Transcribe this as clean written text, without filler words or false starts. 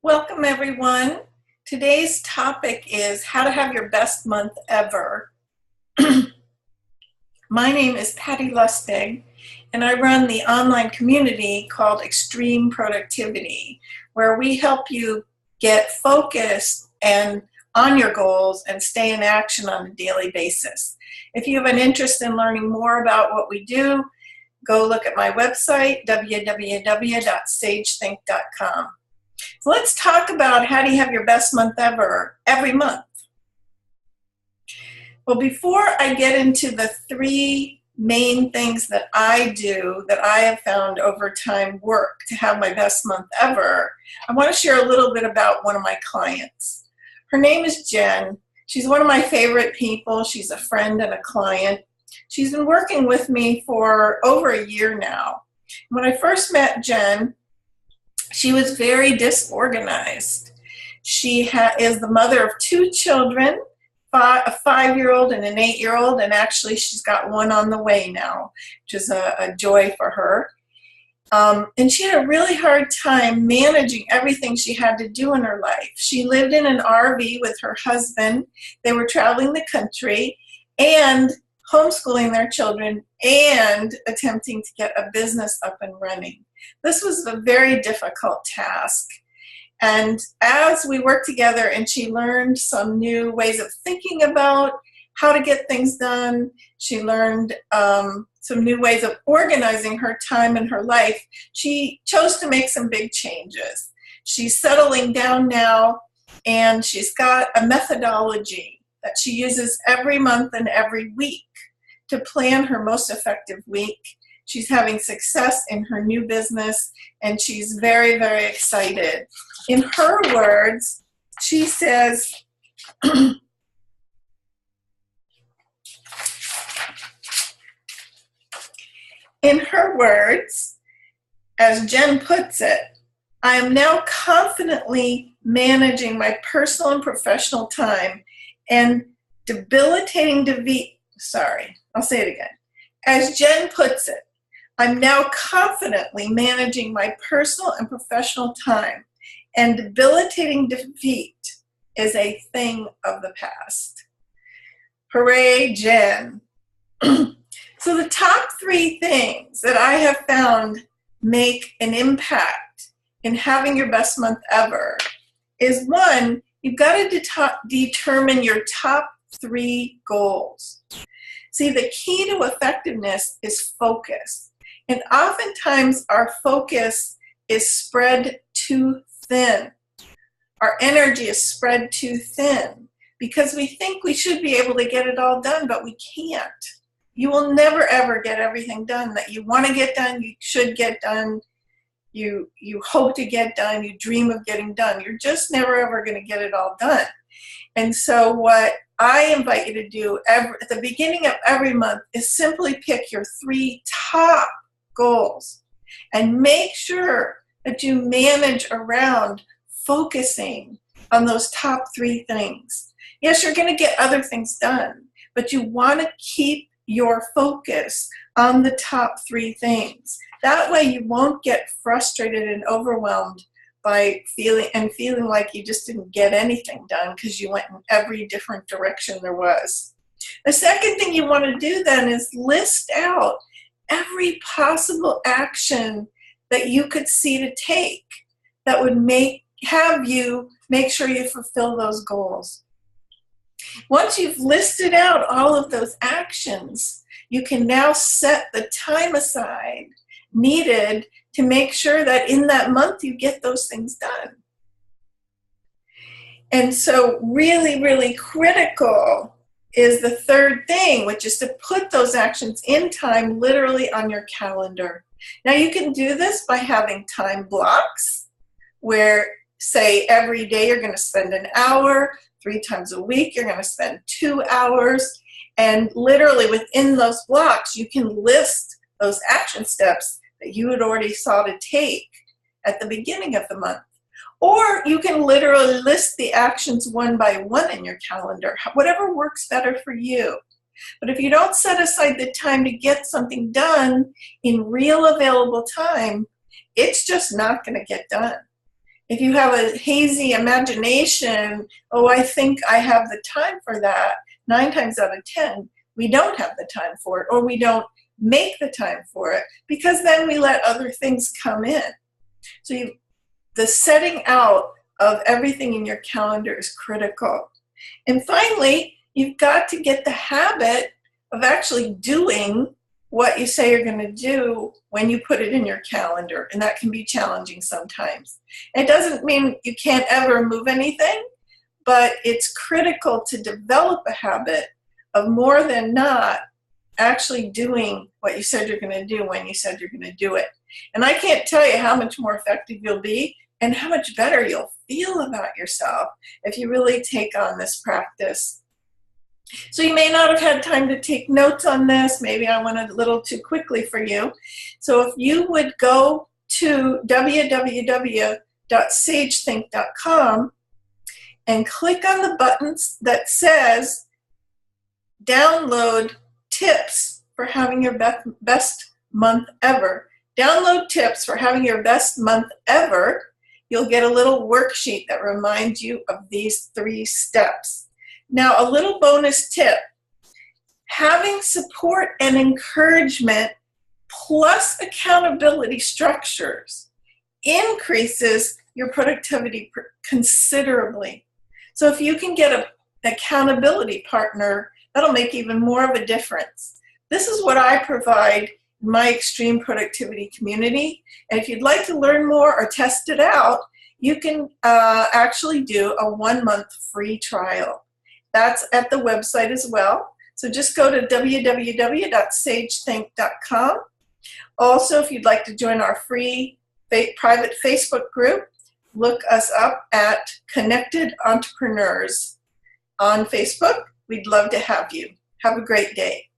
Welcome, everyone. Today's topic is how to have your best month ever. My name is Patty Lustig, and I run the online community called Extreme Productivity, where we help you get focused and on your goals and stay in action on a daily basis. If you have an interest in learning more about what we do, go look at my website, www.sagethink.com. So let's talk about how do you have your best month ever every month. Well, before I get into the three main things that I do that I have found over time work to have my best month ever, I want to share a little bit about one of my clients. Her name is Jen. She's one of my favorite people. She's a friend and a client. She's been working with me for over a year now. When I first met Jen, she was very disorganized. She is the mother of two children, a 5-year-old and an 8-year-old, and actually she's got one on the way now, which is a joy for her. And she had a really hard time managing everything she had to do in her life. She lived in an RV with her husband. They were traveling the country and homeschooling their children and attempting to get a business up and running. This was a very difficult task. And as we worked together and she learned some new ways of thinking about how to get things done, she learned some new ways of organizing her time and her life, she chose to make some big changes. She's settling down now, and she's got a methodology that she uses every month and every week to plan her most effective week. She's having success in her new business, and she's very, very excited. In her words, she says, in her words, as Jen puts it, I am now confidently managing my personal and professional time and debilitating I'll say it again. As Jen puts it, I'm now confidently managing my personal and professional time, and debilitating defeat is a thing of the past. Hooray, Jen. So the top three things that I have found make an impact in having your best month ever is, one, you've got to determine your top three goals. See, the key to effectiveness is focus. And oftentimes our focus is spread too thin. Our energy is spread too thin because we think we should be able to get it all done, but we can't. You will never, ever get everything done that you want to get done, you should get done, you hope to get done, you dream of getting done. You're just never, ever going to get it all done. And so what I invite you to do at the beginning of every month is simply pick your three top goals and make sure that you manage around focusing on those top three things. Yes, you're going to get other things done, but you want to keep your focus on the top three things. That way you won't get frustrated and overwhelmed by feeling like you just didn't get anything done because you went in every different direction there was. The second thing you want to do then is list out every possible action that you could see to take that would have you make sure you fulfill those goals. Once you've listed out all of those actions, you can now set the time aside needed to make sure that in that month you get those things done. And so really, really critical is the third thing, which is to put those actions in time literally on your calendar. Now you can do this by having time blocks where, say, every day you're going to spend an hour, 3 times a week you're going to spend 2 hours, and literally within those blocks you can list those action steps that you had already saw to take at the beginning of the month. Or you can literally list the actions one by one in your calendar, whatever works better for you. But if you don't set aside the time to get something done in real available time, it's just not going to get done. If you have a hazy imagination, oh, I think I have the time for that, 9 times out of 10, we don't have the time for it, or we don't make the time for it, because then we let other things come in. So the setting out of everything in your calendar is critical. And finally, you've got to get the habit of actually doing what you say you're going to do when you put it in your calendar. And that can be challenging sometimes. It doesn't mean you can't ever move anything, but it's critical to develop a habit of more than not actually doing what you said you're going to do when you said you're going to do it. And I can't tell you how much more effective you'll be and how much better you'll feel about yourself if you really take on this practice. So you may not have had time to take notes on this. Maybe I went a little too quickly for you. So if you would go to www.sagethink.com and click on the buttons that says download tips for having your best month ever. Download tips for having your best month ever. You'll get a little worksheet that reminds you of these 3 steps. Now, a little bonus tip. Having support and encouragement plus accountability structures increases your productivity considerably. So if you can get an accountability partner, that'll make even more of a difference. This is what I provide in my extreme productivity community. And if you'd like to learn more or test it out, you can actually do a 1-month free trial. That's at the website as well. So just go to www.sagethink.com. Also, if you'd like to join our free private Facebook group, look us up at Connected Entrepreneurs on Facebook. We'd love to have you. Have a great day.